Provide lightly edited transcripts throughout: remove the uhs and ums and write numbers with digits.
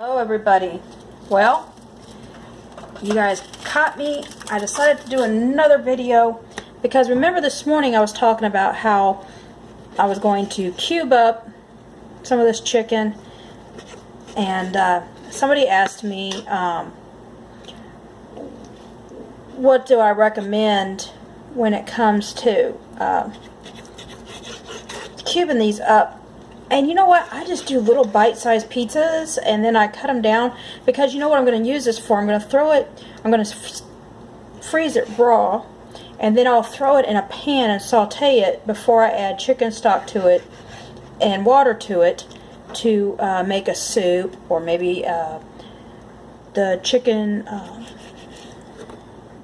Hello everybody. Well, you guys caught me. I decided to do another video because remember this morning I was talking about how I was going to cube up some of this chicken, and somebody asked me what do I recommend when it comes to cubing these up. And you know what? I just do little bite-sized pizzas, and then I cut them down because you know what I'm going to use this for? I'm going to throw it, I'm going to freeze it raw, and then I'll throw it in a pan and saute it before I add chicken stock to it and water to it to make a soup, or maybe the chicken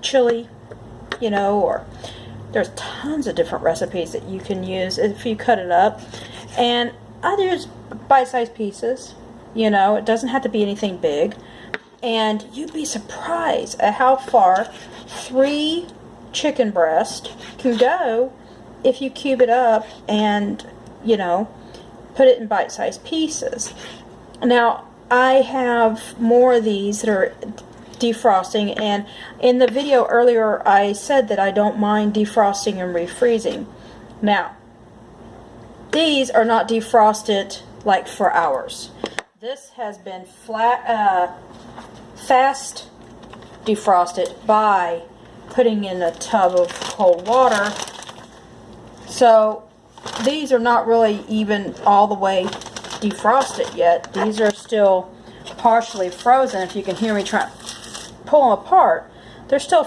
chili, you know, or there's tons of different recipes that you can use if you cut it up. And I use bite-sized pieces, you know, it doesn't have to be anything big. And you'd be surprised at how far 3 chicken breasts can go if you cube it up and, you know, put it in bite-sized pieces. Now, I have more of these that are defrosting, and in the video earlier I said that I don't mind defrosting and refreezing. Now, these are not defrosted like for hours. This has been fast defrosted by putting in a tub of cold water. So these are not really even all the way defrosted yet. These are still partially frozen. If you can hear me try to pull them apart, they're still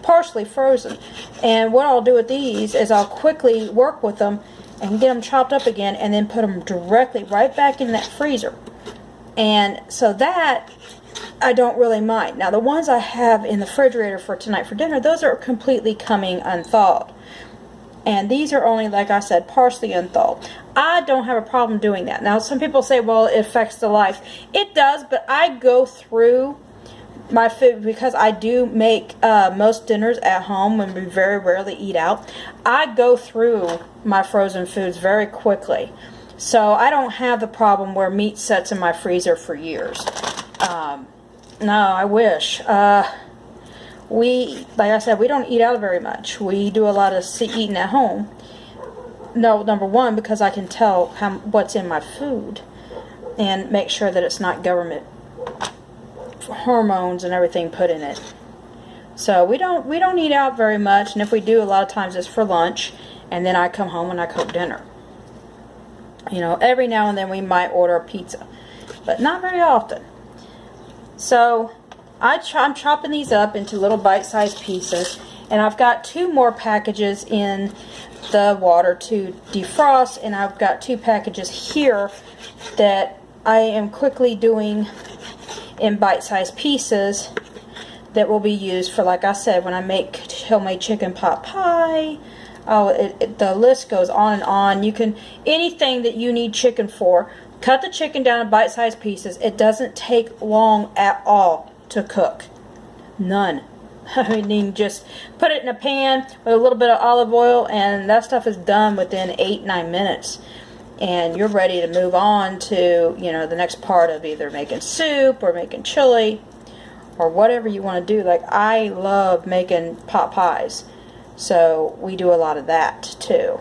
partially frozen. And what I'll do with these is I'll quickly work with them and get them chopped up again, and then put them directly right back in that freezer. And so that I don't really mind. Now the ones I have in the refrigerator for tonight for dinner, those are completely coming unthawed. And these are only, like I said, partially unthawed. I don't have a problem doing that. Now some people say, well, it affects the life. It does, but I go through my food because I do make most dinners at home and we very rarely eat out. I go through my frozen foods very quickly, so I don't have the problem where meat sits in my freezer for years. No, I wish. Like I said, we don't eat out very much. We do a lot of eating at home. No, number one, because I can tell what's in my food and make sure that it's not government hormones and everything put in it. So we don't eat out very much, and if we do, a lot of times it's for lunch, and then I come home and I cook dinner. You know, every now and then we might order a pizza, but not very often. So I'm chopping these up into little bite-sized pieces, and I've got 2 more packages in the water to defrost, and I've got 2 packages here that I am quickly doing in bite-sized pieces that will be used for, like I said, when I make homemade chicken pot pie. Oh, the list goes on and on. You can, anything that you need chicken for, cut the chicken down in bite-sized pieces. It doesn't take long at all to cook. None. I mean, just put it in a pan with a little bit of olive oil, and that stuff is done within 8-9 minutes. And you're ready to move on to, you know, the next part of either making soup or making chili or whatever you want to do. Like, I love making pot pies, so we do a lot of that too.